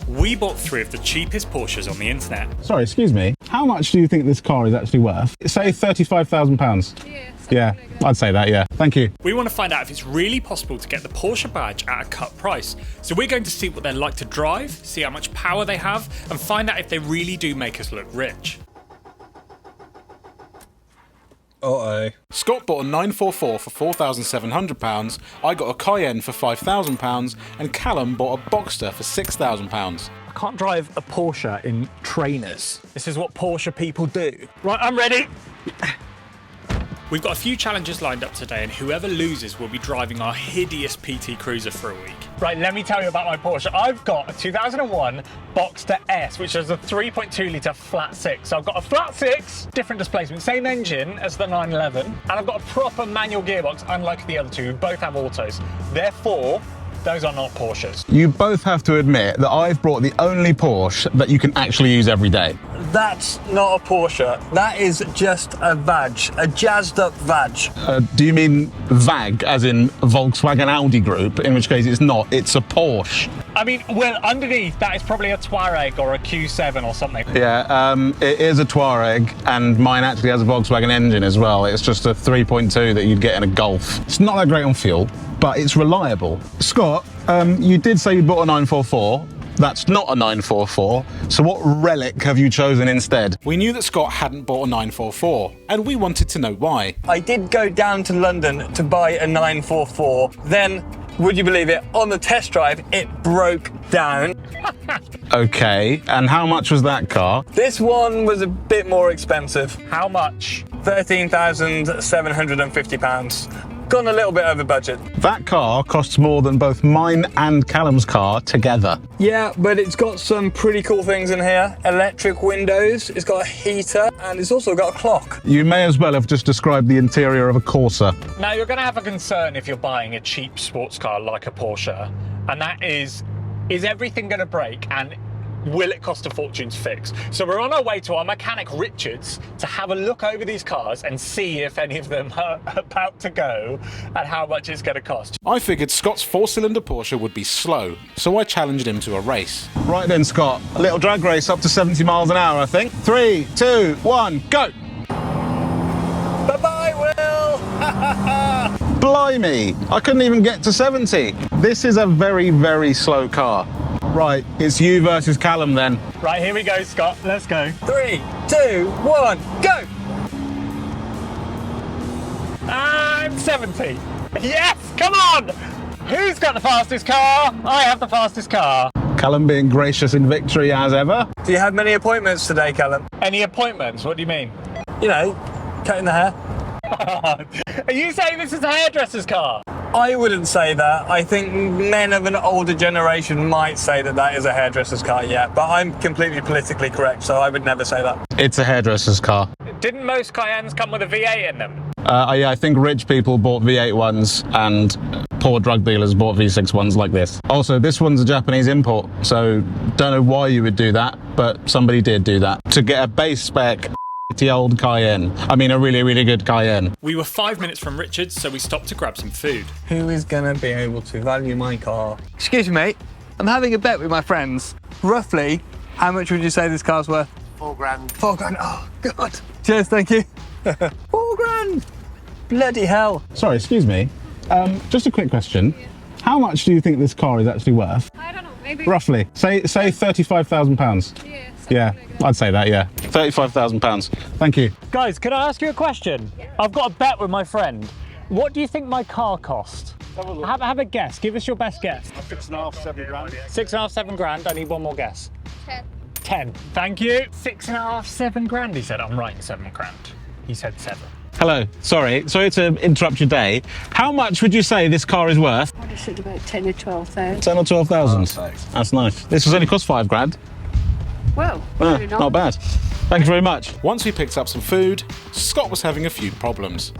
We bought 3 of the cheapest Porsches on the internet. Sorry, excuse me. How much do you think this car is actually worth? Say £35,000. Yeah, I'd say that, yeah. Thank you. We want to find out if it's really possible to get the Porsche badge at a cut price. So we're going to see what they're like to drive, see how much power they have, and find out if they really do make us look rich. Uh-oh. Scott bought a 944 for £4,700, I got a Cayenne for £5,000, and Callum bought a Boxster for £6,000. I can't drive a Porsche in trainers. This is what Porsche people do. Right, I'm ready. We've got a few challenges lined up today, and whoever loses will be driving our hideous PT Cruiser for a week. Right, let me tell you about my Porsche. I've got a 2001 Boxster S, which is a 3.2 litre flat six. So I've got a flat six, different displacement, same engine as the 911, and I've got a proper manual gearbox, unlike the other two, who both have autos. Therefore, those are not Porsches. You both have to admit that I've brought the only Porsche that you can actually use every day. That's not a Porsche. That is just a vag, a jazzed up vag. Do you mean VAG, as in Volkswagen Audi Group, in which case it's not, it's a Porsche? I mean, well, underneath that is probably a Touareg or a Q7 or something. Yeah, it is a Touareg, and mine actually has a Volkswagen engine as well. It's just a 3.2 that you'd get in a Golf. It's not that great on fuel, but it's reliable. Scott, you did say you bought a 944. That's not a 944, so what relic have you chosen instead? We knew that Scott hadn't bought a 944, and we wanted to know why. I did go down to London to buy a 944. Then, would you believe it, on the test drive, it broke down. Okay, and how much was that car? This one was a bit more expensive. How much? £13,750. Gone a little bit over budget. That car costs more than both mine and Callum's car together. Yeah, but it's got some pretty cool things in here. Electric windows, it's got a heater, and it's also got a clock. You may as well have just described the interior of a Corsa. Now, you're going to have a concern if you're buying a cheap sports car like a Porsche, and that is everything going to break, and will it cost a fortune to fix? So we're on our way to our mechanic Richards to have a look over these cars and see if any of them are about to go and how much it's going to cost. I figured Scott's 4-cylinder Porsche would be slow, so I challenged him to a race. Right then, Scott, a little drag race up to 70 miles an hour, I think. 3, 2, 1, go! Bye-bye, Will! Blimey, I couldn't even get to 70. This is a very, very slow car. Right, it's you versus Callum then. Right, here we go, Scott. Let's go. 3, 2, 1, go! And 70. Yes, come on! Who's got the fastest car? I have the fastest car. Callum being gracious in victory as ever. Do you have many appointments today, Callum? Any appointments? What do you mean? You know, cutting the hair. Are you saying this is a hairdresser's car? I wouldn't say that. I think men of an older generation might say that that is a hairdresser's car, yeah. But I'm completely politically correct, so I would never say that. It's a hairdresser's car. Didn't most Cayennes come with a V8 in them? Yeah, I think rich people bought V8 ones and poor drug dealers bought V6 ones like this. Also, this one's a Japanese import, so don't know why you would do that, but somebody did do that. To get a base spec old Cayenne. I mean, a really, really good Cayenne. We were 5 minutes from Richards, so we stopped to grab some food. Who is gonna be able to value my car? Excuse me, mate. I'm having a bet with my friends. Roughly, how much would you say this car's worth? 4 grand. 4 grand. Oh, God. Cheers, thank you. 4 grand. Bloody hell. Sorry, excuse me. Just a quick question. How much do you think this car is actually worth? I don't know, maybe. Roughly. Say £35,000. Yeah, I'd say that, yeah. £35,000. Thank you. Guys, could I ask you a question? Yeah. I've got a bet with my friend. What do you think my car cost? Have a guess. Give us your best guess. 6.5, 7 grand. 6.5, 7 grand. I need one more guess. 10. 10. Thank you. 6.5, 7 grand. He said, I'm right, 7 grand. He said 7. Hello, sorry to interrupt your day. How much would you say this car is worth? I'd have said about 10 or 12,000. 10 or 12,000. That's nice. This was only cost 5 grand. Well, not bad. Thank you very much. Once we picked up some food, Scott was having a few problems.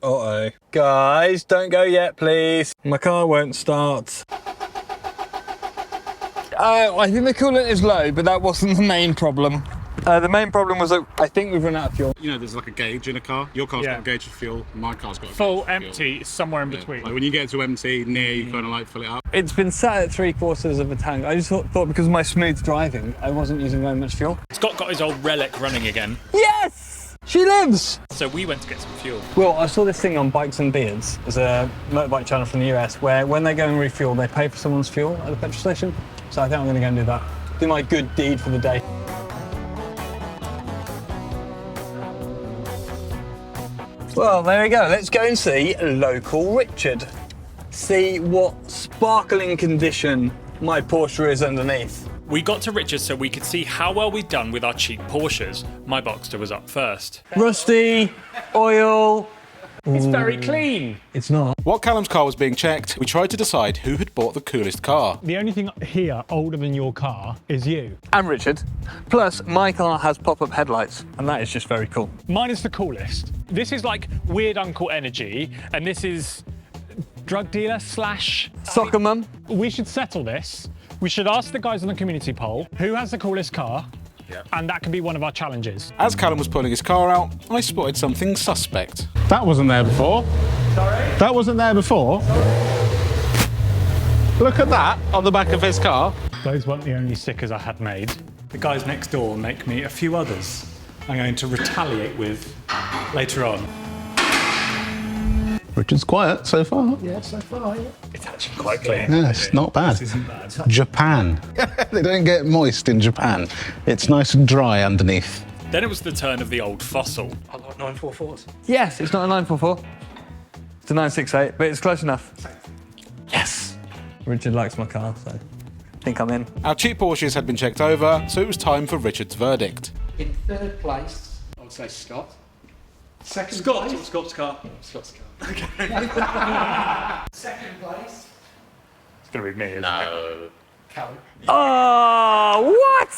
Uh-oh. Guys, don't go yet, please. My car won't start. I think the coolant is low, but that wasn't the main problem. The main problem was that I think we've run out of fuel. You know, there's like a gauge in a car. Your car's Yeah. got a gauge for fuel. My car's got a Full, gauge for empty, fuel. somewhere in Yeah. between. Like when you get to empty, near, you kind of like fill it up. It's been sat at 3/4 of a tank. I just thought because of my smooth driving, I wasn't using very much fuel. Scott got his old relic running again, Yes! She lives! so we went to get some fuel. Well, I saw this thing on Bikes and Beards. There's a motorbike channel from the US where when they go and refuel, they pay for someone's fuel at the petrol station. So I think I'm going to go and do that. Do my good deed for the day. Well, there we go. Let's go and see local Richard. See what sparkling condition my Porsche is underneath. We got to Richard's so we could see how well we'd done with our cheap Porsches. My Boxster was up first. Rusty, oil. It's very clean. It's not. While Callum's car was being checked, we tried to decide who had bought the coolest car. The only thing here older than your car is you. And Richard. Plus, my car has pop-up headlights, and that is just very cool. Mine is the coolest. This is like weird uncle energy, and this is drug dealer / Soccer mum. We should settle this. We should ask the guys on the community poll who has the coolest car, and that can be one of our challenges. As Callum was pulling his car out, I spotted something suspect. That wasn't there before. Sorry? That wasn't there before. Look at that on the back of his car. Those weren't the only stickers I had made. The guys next door make me a few others I'm going to retaliate with later on. Richard's quiet so far. It's actually quite clean. Yeah, it's not bad. This isn't bad. Japan. They don't get moist in Japan. It's nice and dry underneath. Then it was the turn of the old fossil. I like 944s. Yes, it's not a 944. It's a 968, but it's close enough. Yes. Richard likes my car, so I think I'm in. Our cheap Porsches had been checked over, so it was time for Richard's verdict. In third place, I would say Scott. Second place, Scott's car. Scott's car. Second place, It's going to be me, isn't it? Callum. Oh, what?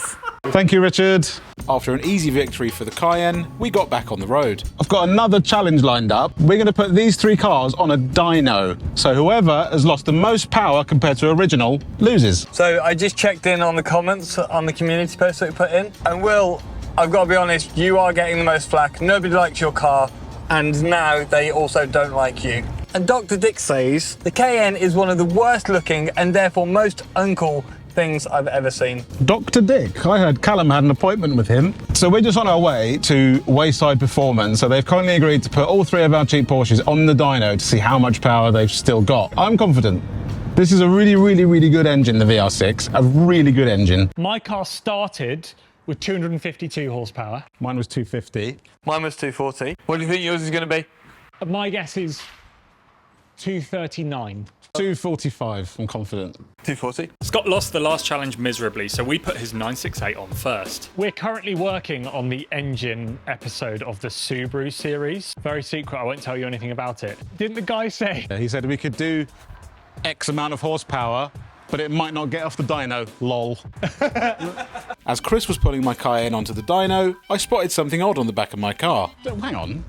Thank you, Richard. After an easy victory for the Cayenne, we got back on the road. I've got another challenge lined up. We're going to put these 3 cars on a dyno. So whoever has lost the most power compared to original loses. So I just checked in on the comments on the community post that we put in. And Will, I've got to be honest, you are getting the most flack. Nobody likes your car. And now they also don't like you. And Dr. Dick says the Cayenne is one of the worst looking and therefore most uncool things I've ever seen. Dr. Dick, I heard Callum had an appointment with him. So we're just on our way to Wayside Performance. So they've kindly agreed to put all 3 of our cheap Porsches on the dyno to see how much power they've still got. I'm confident. This is a really, really, really good engine, the VR6. A really good engine. My car started with 252 horsepower. Mine was 250. Mine was 240. What do you think yours is going to be? My guess is 239. 245, I'm confident. 240. Scott lost the last challenge miserably, so we put his 968 on first. We're currently working on the engine episode of the Subaru series. Very secret, I won't tell you anything about it. Didn't the guy say? He said we could do X amount of horsepower, but it might not get off the dyno, lol. As Chris was pulling my Cayenne onto the dyno, I spotted something odd on the back of my car. Hang on.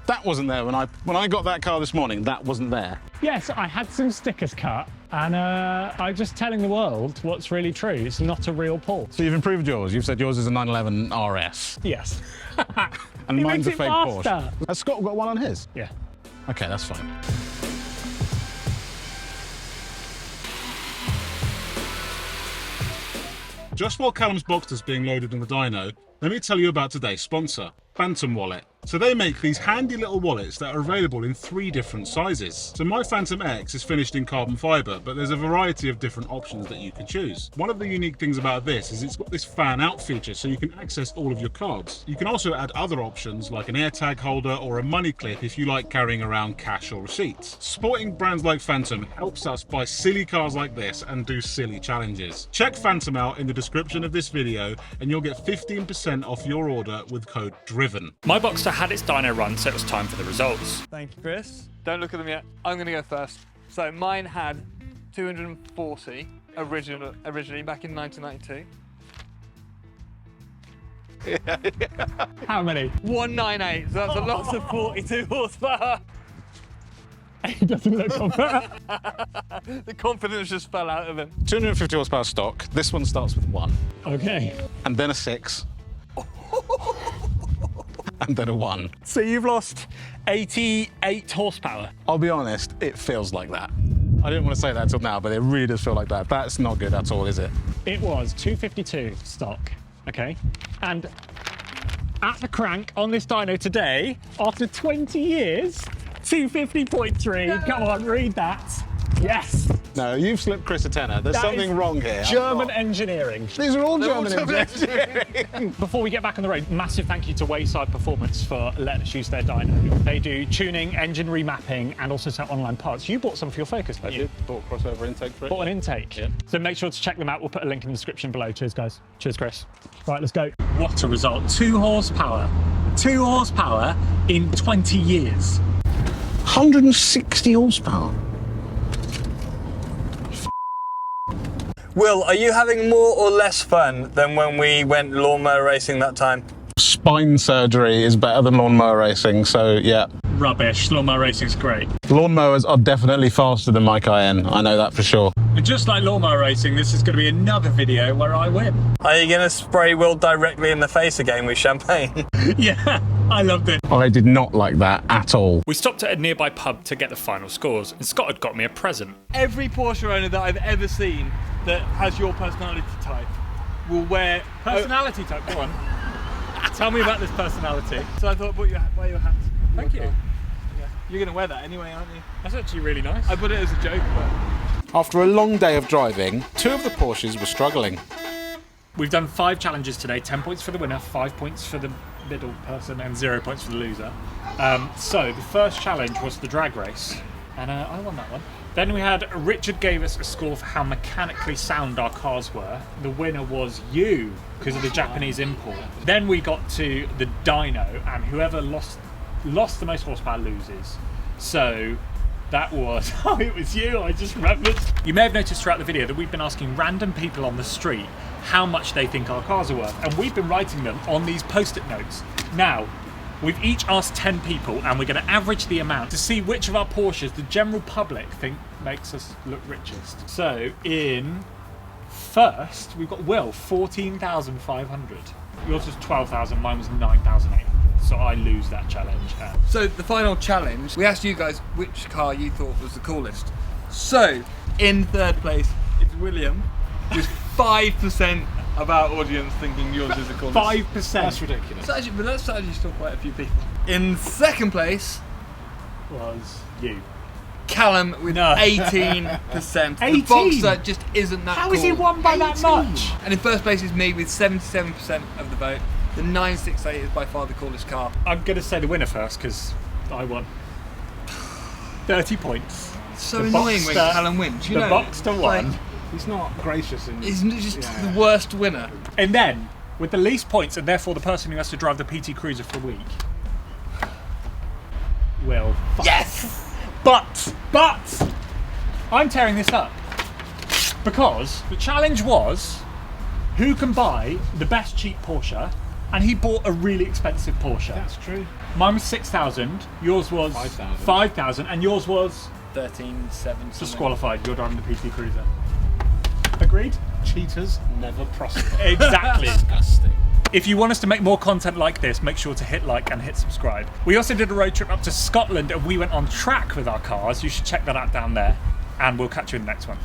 That wasn't there when I got that car this morning. That wasn't there. Yes, I had some stickers cut, and I'm just telling the world what's really true. It's not a real Porsche. So you've improved yours. You've said yours is a 911 RS. Yes. And It mine's a makes fake it Porsche. faster. Has Scott got one on his? Yeah. Okay, that's fine. Just while Callum's Boxster's being loaded in the dyno, let me tell you about today's sponsor, Phantom Wallet. So they make these handy little wallets that are available in 3 different sizes. So my Phantom X is finished in carbon fibre, but there's a variety of different options that you can choose. One of the unique things about this is it's got this fan out feature, so you can access all of your cards. You can also add other options like an AirTag holder or a money clip if you like carrying around cash or receipts. Supporting brands like Phantom helps us buy silly cars like this and do silly challenges. Check Phantom out in the description of this video and you'll get 15% off your order with code DRIVEN. My Boxster had its dyno run, so it was time for the results. Thank you, Chris. Don't look at them yet. I'm going to go first. So mine had 240 originally back in 1992. How many? 198. So that's a loss of 42 horsepower. He doesn't look confident. The confidence just fell out of him. 250 horsepower stock. This one starts with 1 Okay. and then a 6 and then a 1. So you've lost 88 horsepower. I'll be honest, it feels like that. I didn't want to say that till now, but it really does feel like that. That's not good at all, is it? It was 252 stock, okay? And at the crank on this dyno today, after 20 years, 250.3. Come on, read that. Yes. No, you've slipped Chris a tenner. There's something wrong here. German engineering. These are all German engineering. Before we get back on the road, massive thank you to Wayside Performance for letting us use their dyno. They do tuning, engine remapping, and also sell online parts. You bought some for your Focus, don't you? Bought crossover intake for it. Bought an intake. Yeah. So make sure to check them out. We'll put a link in the description below. Cheers, guys. Cheers, Chris. Right, let's go. What a result. 2 horsepower. 2 horsepower in 20 years. 160 horsepower. Will, are you having more or less fun than when we went lawnmower racing that time? Spine surgery is better than lawnmower racing, so yeah. Rubbish. Lawnmower racing's great. Lawnmowers are definitely faster than my Cayenne, I know that for sure. And just like lawnmower racing, this is going to be another video where I win. Are you going to spray Will directly in the face again with champagne? Yeah, I loved it. I did not like that at all. We stopped at a nearby pub to get the final scores, and Scott had got me a present. Every Porsche owner that I've ever seen that has your personality type will wear... Personality type, go on. Tell me about this personality. So I thought, wear your hat. Thank you. Yeah. You're going to wear that anyway, aren't you? That's actually really nice. I put it as a joke, but... After a long day of driving, 2 of the Porsches were struggling. We've done 5 challenges today, 10 points for the winner, 5 points for the middle person, and 0 points for the loser. So the first challenge was the drag race, and I won that one. Then we had Richard gave us a score for how mechanically sound our cars were. The winner was you, because of the Japanese import. Then we got to the dyno, and whoever lost the most horsepower loses. So that was, oh, it was you, I just remembered. You may have noticed throughout the video that we've been asking random people on the street how much they think our cars are worth, and we've been writing them on these post-it notes. Now, we've each asked 10 people, and we're going to average the amount to see which of our Porsches the general public think makes us look richest. So, in first, we've got Will, 14,500. Yours was 12,000, mine was 9,800. So I lose that challenge. So the final challenge, we asked you guys which car you thought was the coolest. So, in third place, it's William, with 5% of our audience thinking yours is the coolest. 5%? That's ridiculous. But that's actually still quite a few people. In second place Was you. Callum with 18%. 18? The Boxer just isn't that How cool. is he won by that much? And in first place is me with 77% of the vote. The 968 is by far the coolest car. I'm going to say the winner first, because I won. 30 points. It's so The annoying when Boxster- Callum wins. You the know, Boxster like, won. He's not gracious in... He's just the worst winner. And then, with the least points, and therefore the person who has to drive the PT Cruiser for a week, Will. Yes! But, I'm tearing this up. Because the challenge was, who can buy the best cheap Porsche? And he bought a really expensive Porsche. That's true. Mine was 6,000, yours was 5,000. 5,000, and yours was 13,700. disqualified. You're driving the PT Cruiser. Agreed? Cheaters never prosper. Exactly. Disgusting. If you want us to make more content like this, make sure to hit like and hit subscribe. We also did a road trip up to Scotland and we went on track with our cars. You should check that out down there. And we'll catch you in the next one.